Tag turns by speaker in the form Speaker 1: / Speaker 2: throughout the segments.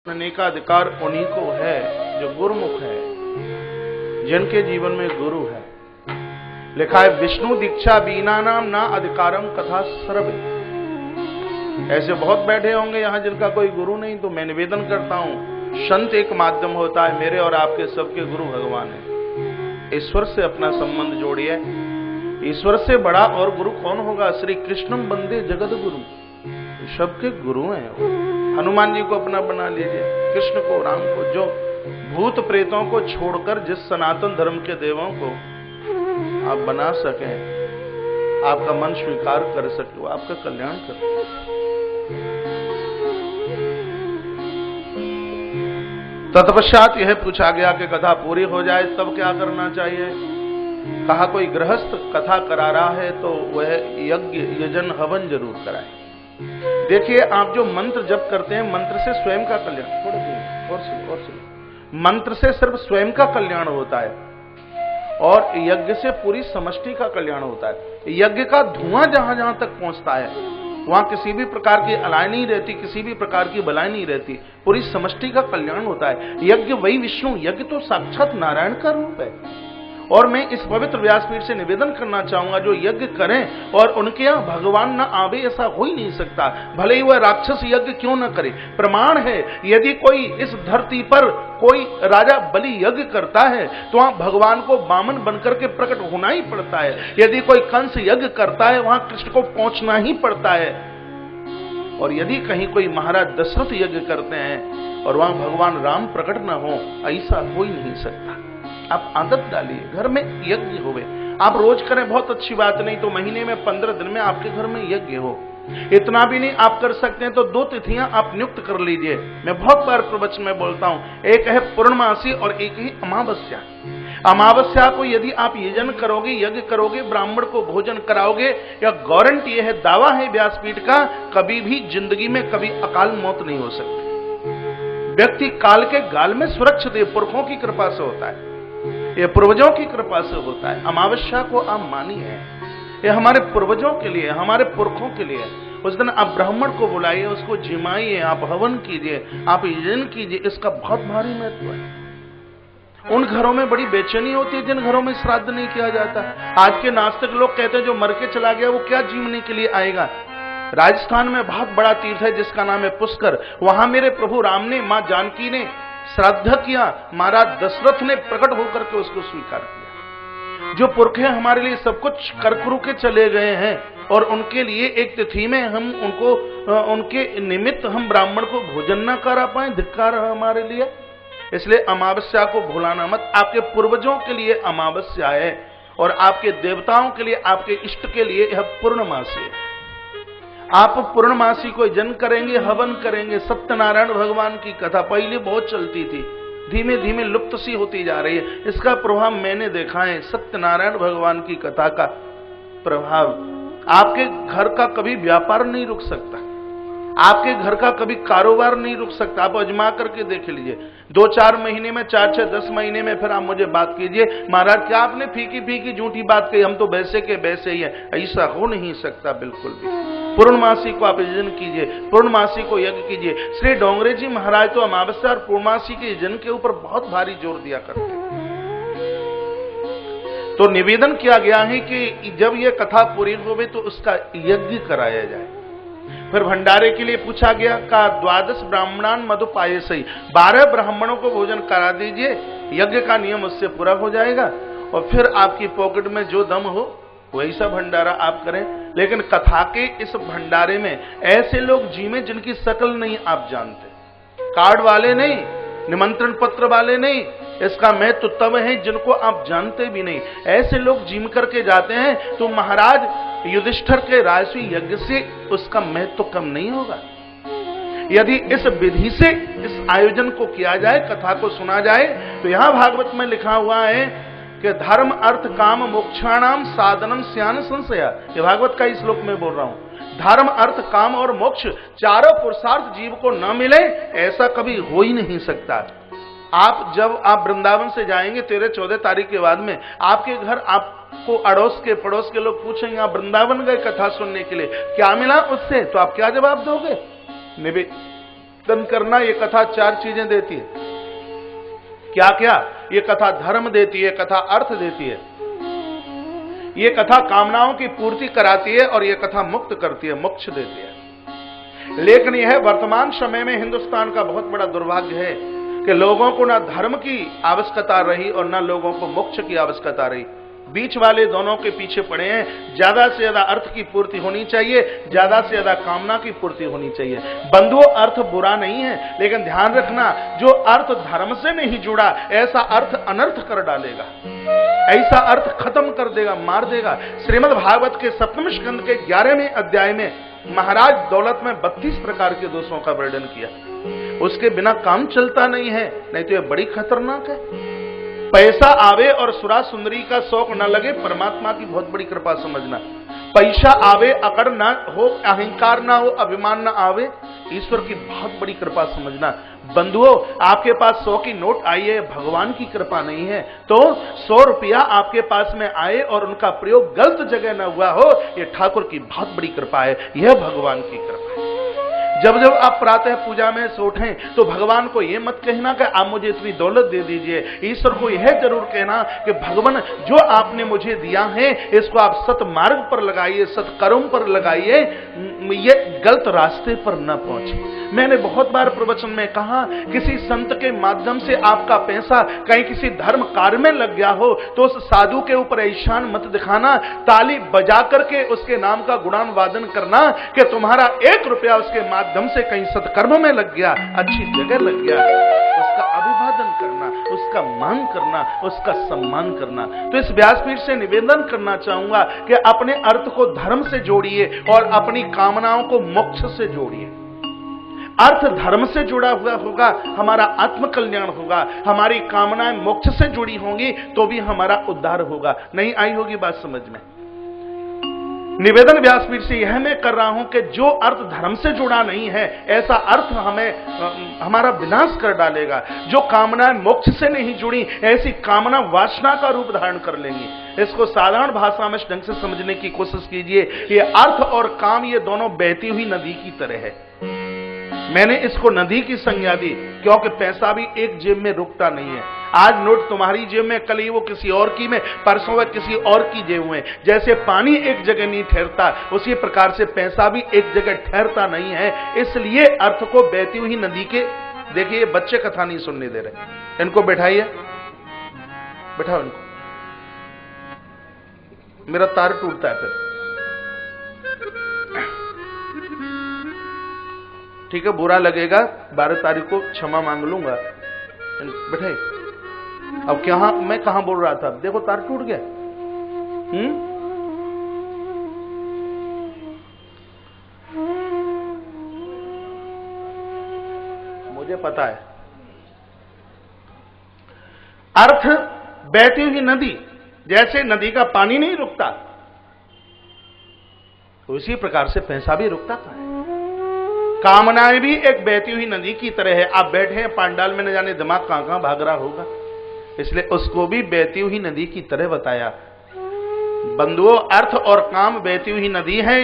Speaker 1: करने का अधिकार उन्हीं को है जो गुरुमुख है, जिनके जीवन में गुरु है। लिखा है विष्णु दीक्षा बीना नाम ना अधिकारम कथा सर्वे। ऐसे बहुत बैठे होंगे यहां जिनका कोई गुरु नहीं, तो मैं निवेदन करता हूं, संत एक माध्यम होता है, मेरे और आपके सबके गुरु भगवान है। ईश्वर से अपना संबंध जोड़िए। ईश्वर से बड़ा और गुरु कौन होगा? श्री कृष्णम वंदे जगत गुरु, सबके गुरु हैं। हनुमान जी को अपना बना लीजिए, कृष्ण को, राम को, जो भूत प्रेतों को छोड़कर जिस सनातन धर्म के देवों को आप बना सकें, आपका मन स्वीकार कर सके, वो आपका कल्याण कर। तत्पश्चात यह पूछा गया कि कथा पूरी हो जाए तब क्या करना चाहिए। कहा कोई गृहस्थ कथा करा रहा है तो वह यज्ञ यजन हवन जरूर कराए। देखिए, आप जो मंत्र जप करते हैं, मंत्र से स्वयं का कल्याण, थोड़ा और सुनो, मंत्र से सिर्फ स्वयं का कल्याण होता है और यज्ञ से पूरी समष्टि का कल्याण होता है। यज्ञ का धुआं जहां जहां तक पहुंचता है वहां किसी भी प्रकार की अलाई नहीं रहती, किसी भी प्रकार की बलाई नहीं रहती, पूरी समष्टि का कल्याण होता है। यज्ञ वही विष्णु, यज्ञ तो साक्षात नारायण का रूप है। और मैं इस पवित्र व्यासपीठ से निवेदन करना चाहूंगा, जो यज्ञ करें और उनके यहां भगवान न आवे, ऐसा हो ही नहीं सकता, भले ही वह राक्षस यज्ञ क्यों न करे। प्रमाण है, यदि कोई इस धरती पर कोई राजा बलि यज्ञ करता है तो वहां भगवान को वामन बनकर के प्रकट होना ही पड़ता है। यदि कोई कंस यज्ञ करता है वहां कृष्ण को पहुंचना ही पड़ता है। और यदि कहीं कोई महाराज दशरथ यज्ञ करते हैं और वहां भगवान राम प्रकट न हो, ऐसा हो ही नहीं सकता। आप आदत डालिए, घर में यज्ञ होवे। आप रोज करें बहुत अच्छी बात, नहीं तो महीने में 15 दिन में आपके घर में यज्ञ हो। इतना भी नहीं आप कर सकते हैं तो 2 तिथियां आप नियुक्त कर लीजिए। मैं बहुत बार प्रवचन में बोलता हूं, एक है पूर्णमासी और एक ही अमावस्या। अमावस्या को यदि आप यजन करोगे, यज्ञ करोगे, ब्राह्मण को भोजन कराओगे, या गारंटी यह है, दावा है व्यासपीठ का, कभी भी जिंदगी में कभी अकाल मौत नहीं हो सकती। व्यक्ति काल के गाल में सुरक्षित है, पुरखों की कृपा से होता है, ये पूर्वजों की कृपा से होता है। अमावस्या को आप मानिए, ये हमारे पूर्वजों के लिए, हमारे पुरखों के लिए। उस दिन आप ब्राह्मण को बुलाइए, उसको जिमाइए, आप हवन कीजिए, आप यजन कीजिए, इसका बहुत भारी महत्व है। उन घरों में बड़ी बेचैनी होती है जिन घरों में श्राद्ध नहीं किया जाता। आज के नास्तिक लोग कहते हैं जो मर के चला गया वो क्या जीवने के लिए आएगा। राजस्थान में बहुत बड़ा तीर्थ है जिसका नाम है पुष्कर, वहां मेरे प्रभु राम ने, मां जानकी ने श्राद्ध किया, महाराज दशरथ ने प्रकट होकर के उसको स्वीकार किया। जो पुरखे हमारे लिए सब कुछ करकुरु के चले गए हैं और उनके लिए एक तिथि में हम उनको, उनके निमित्त हम ब्राह्मण को भोजन न करा पाए, धिक्कार है हमारे लिए। इसलिए अमावस्या को भुलाना मत। आपके पूर्वजों के लिए अमावस्या है और आपके देवताओं के लिए, आपके इष्ट के लिए यह पूर्णमासी है। आप पूर्णमासी को यजन करेंगे, हवन करेंगे। सत्यनारायण भगवान की कथा पहले बहुत चलती थी, धीमे धीमे लुप्त सी होती जा रही है। इसका प्रभाव मैंने देखा है, सत्यनारायण भगवान की कथा का प्रभाव। आपके घर का कभी व्यापार नहीं रुक सकता, आपके घर का कभी कारोबार नहीं रुक सकता। आप आजमा करके देख लीजिए, 2-4 महीने में, 4-6, 10 महीने में फिर आप मुझे बात कीजिए, महाराज क्या आपने फीकी फीकी झूठी बात कही, हम तो वैसे के वैसे ही है। ऐसा हो नहीं सकता बिल्कुल भी। पूर्णमासी को आप यजन कीजिए, पूर्णमासी को यज्ञ कीजिए। श्री डोंगरे जी महाराज तो अमावस्या और पूर्णमासी के यजन के ऊपर बहुत भारी जोर दिया करते हैं। तो निवेदन किया गया है कि जब यह कथा पूरी होवे तो उसका यज्ञ कराया जाए। फिर भंडारे के लिए पूछा गया, का 12 ब्राह्मणान मधुपायसई, 12 ब्राह्मणों को भोजन करा दीजिए, यज्ञ का नियम उससे पूरा हो जाएगा और फिर आपकी पॉकेट में जो दम हो वैसा भंडारा आप करें। लेकिन कथा के इस भंडारे में ऐसे लोग जीवे जिनकी शकल नहीं आप जानते, कार्ड वाले नहीं, निमंत्रण पत्र वाले नहीं, इसका महत्व तब है जिनको आप जानते भी नहीं। ऐसे लोग जिम करके जाते हैं तो महाराज युधिष्ठिर के राजसी यज्ञ से उसका महत्व कम नहीं होगा। यदि इस विधि से इस आयोजन को किया जाए, कथा को सुना जाए, तो यहां भागवत में लिखा हुआ है कि धर्म अर्थ काम मोक्षाणाम साधनम स्यान संशया। ये भागवत का इस श्लोक में बोल रहा हूं। धर्म अर्थ काम और मोक्ष चारों पुरुषार्थ जीव को न मिले ऐसा कभी हो ही नहीं सकता। जब आप वृंदावन से जाएंगे 13-14 तारीख के बाद में, आपके घर आपको अड़ोस के पड़ोस के लोग पूछेंगे आप वृंदावन गए कथा सुनने के लिए, क्या मिला उससे, तो आप क्या जवाब दोगे? निवेदन करना, ये कथा 4 चीजें देती है। क्या क्या? ये कथा धर्म देती है, कथा अर्थ देती है, ये कथा कामनाओं की पूर्ति कराती है, और ये कथा मुक्त करती है, मोक्ष देती है। लेकिन यह वर्तमान समय में हिंदुस्तान का बहुत बड़ा दुर्भाग्य है कि लोगों को ना धर्म की आवश्यकता रही और ना लोगों को मोक्ष की आवश्यकता रही। बीच वाले दोनों के पीछे पड़े हैं। ज्यादा से ज्यादा अर्थ की पूर्ति होनी चाहिए, ज्यादा से ज्यादा कामना की पूर्ति होनी चाहिए। बंधुओं, अर्थ बुरा नहीं है, लेकिन ध्यान रखना, जो अर्थ धर्म से नहीं जुड़ा, ऐसा अर्थ अनर्थ कर डालेगा, ऐसा अर्थ खत्म कर देगा, मार देगा। श्रीमद् भागवत के 7वें स्कंद के 11वें अध्याय में महाराज दौलत में 32 प्रकार के दोषों का वर्णन किया। उसके बिना काम चलता नहीं है, नहीं तो यह बड़ी खतरनाक है। पैसा आवे और सुरा सुंदरी का शौक न लगे, परमात्मा की बहुत बड़ी कृपा समझना। पैसा आवे, अकड़ ना हो, अहंकार ना हो, अभिमान ना आवे, ईश्वर की बहुत बड़ी कृपा समझना। बंधुओं, आपके पास 100 की नोट आई है, भगवान की कृपा नहीं है। तो 100 रुपया आपके पास में आए और उनका प्रयोग गलत जगह न हुआ हो, यह ठाकुर की बहुत बड़ी कृपा है, यह भगवान की कृपा है। जब जब आप प्रातः पूजा में से उठें तो भगवान को यह मत कहना कि आप मुझे इतनी दौलत दे दीजिए। ईश्वर को यह जरूर कहना कि भगवान, जो आपने मुझे दिया है इसको आप सतमार्ग पर लगाइए, सत्कर्म पर लगाइए, ये गलत रास्ते पर न पहुंचे। मैंने बहुत बार प्रवचन में कहा, किसी संत के माध्यम से आपका पैसा कहीं किसी धर्म कार्य में लग गया हो तो उस साधु के ऊपर एहसान मत दिखाना, ताली बजा करके उसके नाम का गुणान वादन करना कि तुम्हारा 1 रुपया उसके माध्यम से कहीं सत्कर्म में लग गया, अच्छी जगह लग गया। उसका अभिवादन करना, उसका मान करना, उसका सम्मान करना। तो इस व्यासपीठ से निवेदन करना चाहूंगा कि अपने अर्थ को धर्म से जोड़िए और अपनी कामनाओं को मोक्ष से जोड़िए। अर्थ धर्म से जुड़ा हुआ होगा, हमारा आत्म कल्याण होगा। हमारी कामनाएं मोक्ष से जुड़ी होंगी तो भी हमारा उद्धार होगा। नहीं आई होगी बात समझ में? निवेदन व्यासपीठ से यह मैं कर रहा हूं कि जो अर्थ धर्म से जुड़ा नहीं है, ऐसा अर्थ हमारा विनाश कर डालेगा। जो कामनाएं मोक्ष से नहीं जुड़ी, ऐसी कामना वासना का रूप धारण कर लेंगी। इसको साधारण भाषा में ढंग से समझने की कोशिश कीजिए। ये अर्थ और काम, ये दोनों बहती हुई नदी की तरह है। मैंने इसको नदी की संज्ञा दी क्योंकि पैसा भी एक जेब में रुकता नहीं है। आज नोट तुम्हारी जेब में, कल ही वो किसी और की में, परसों वह किसी और की जेब में। जैसे पानी एक जगह नहीं ठहरता, उसी प्रकार से पैसा भी एक जगह ठहरता नहीं है। इसलिए अर्थ को बहती हुई नदी के, देखिए बच्चे कथा नहीं सुनने दे रहे, इनको बैठाइए, बैठाओ इनको, मेरा तार टूटता है फिर। ठीक है, बुरा लगेगा, 12 तारीख को क्षमा मांग लूंगा। बैठे, अब क्या मैं कहां बोल रहा था? देखो तार टूट गया। मुझे पता है। अर्थ बहती हुई नदी, जैसे नदी का पानी नहीं रुकता, उसी प्रकार से पैसा भी रुकता है। कामनाएं भी एक बहती हुई नदी की तरह है। आप बैठे हैं पांडाल में, न जाने दिमाग कहां कहां भाग रहा होगा, इसलिए उसको भी बहती हुई नदी की तरह बताया। बंधुओं, अर्थ और काम बहती हुई नदी है,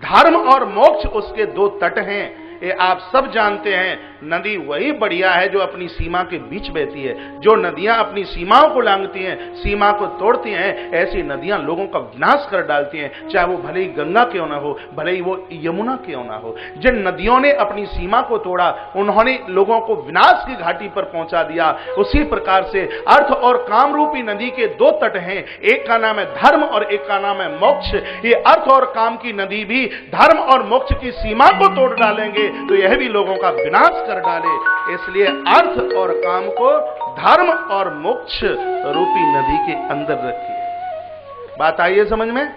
Speaker 1: धर्म और मोक्ष उसके 2 तट हैं। ये आप सब जानते हैं। नदी वही बढ़िया है जो अपनी सीमा के बीच बहती है। जो नदियां अपनी सीमाओं को लांघती हैं, सीमा को तोड़ती हैं, ऐसी नदियां लोगों का विनाश कर डालती हैं। चाहे वो भले ही गंगा क्यों ना हो, भले ही वो यमुना क्यों ना हो। जिन नदियों ने अपनी सीमा को तोड़ा, उन्होंने लोगों को विनाश की घाटी पर पहुंचा दिया। उसी प्रकार से अर्थ और काम रूपी नदी के 2 तट हैं, एक का नाम है धर्म और एक का नाम है मोक्ष। ये अर्थ और काम की नदी भी धर्म और मोक्ष की सीमा को तोड़ डालेंगे तो यह भी लोगों का विनाश कर डाले। इसलिए अर्थ और काम को धर्म और मोक्ष रूपी नदी के अंदर रखिए। बात आई है समझ में?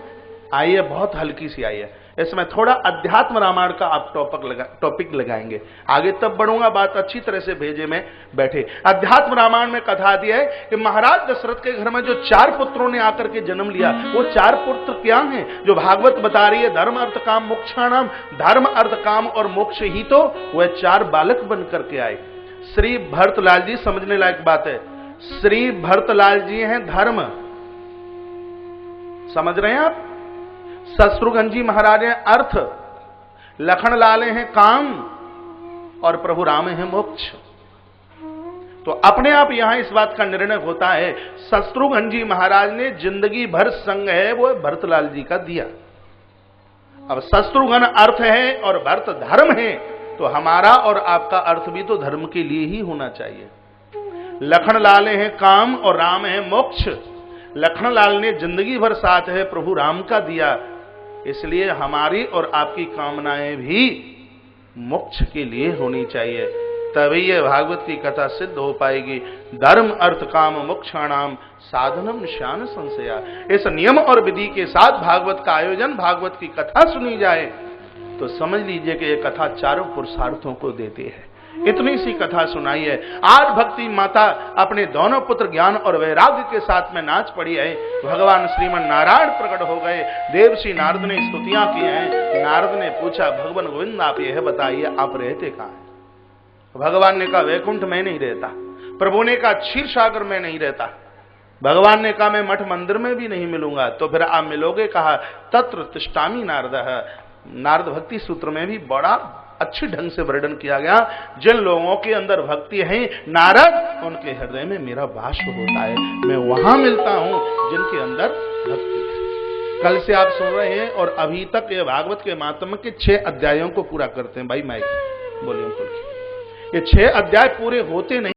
Speaker 1: आई है, बहुत हल्की सी आई है। इसमें थोड़ा अध्यात्म रामायण का आप टॉपिक लगाएंगे। आगे तब बढ़ूंगा, बात अच्छी तरह से भेजे में बैठे। अध्यात्म रामायण में कथा दी है कि महाराज दशरथ के घर में जो 4 पुत्रों ने आकर के जन्म लिया, वो 4 पुत्र क्या हैं जो भागवत बता रही है? धर्म अर्थ काम मोक्षाणाम। धर्म अर्थ काम और मोक्ष ही तो वह 4 बालक बन करके आए। श्री भरतलाल जी, समझने लायक बात है, श्री भरतलाल जी हैं धर्म, समझ रहे हैं आप? शत्रुघ्न जी महाराज हैं अर्थ, लखन लाले हैं काम, और प्रभु राम है मोक्ष। तो अपने आप यहां इस बात का निर्णय होता है, शत्रुघ्न जी महाराज ने जिंदगी भर संग है वो भरतलाल जी का दिया। अब शत्रुघ्न अर्थ है और भरत धर्म है, तो हमारा और आपका अर्थ भी तो धर्म के लिए ही होना चाहिए। लखनलाल है काम और राम है मोक्ष। लखनलाल ने जिंदगी भर साथ है प्रभु राम का दिया, इसलिए हमारी और आपकी कामनाएं भी मोक्ष के लिए होनी चाहिए, तभी ये भागवत की कथा सिद्ध हो पाएगी। धर्म अर्थ काम मोक्षाणाम साधनम श्यान संशया। इस नियम और विधि के साथ भागवत का आयोजन, भागवत की कथा सुनी जाए तो समझ लीजिए कि यह कथा चारों पुरुषार्थों को देती है। इतनी सी कथा सुनाई है। आज भक्ति माता अपने दोनों पुत्र ज्ञान और वैराग्य के साथ में नाच पड़ी है। भगवान श्रीमन नारायण प्रकट हो गए। देवर्षि नारद ने स्तुतियां की हैं। नारद ने पूछा, भगवान गोविंद आप यह बताइए आप रहते कहां हैं? भगवान ने कहा वैकुंठ में नहीं रहता। प्रभु ने कहा क्षीर सागर में नहीं रहता। भगवान ने कहा मैं मठ मंदिर में भी नहीं मिलूंगा। तो फिर आप मिलोगे? कहा तत्र तिष्ठामि नारद। नारद भक्ति सूत्र में भी बड़ा अच्छी ढंग से वर्णन किया गया। जिन लोगों के अंदर भक्ति है नारद, उनके हृदय में मेरा वास होता है। मैं वहां मिलता हूं जिनके अंदर भक्ति है। कल से आप सुन रहे हैं और अभी तक ये भागवत के महात्म्य के 6 अध्यायों को पूरा करते हैं। भाई माइक बोलिए, ये 6 अध्याय पूरे होते नहीं।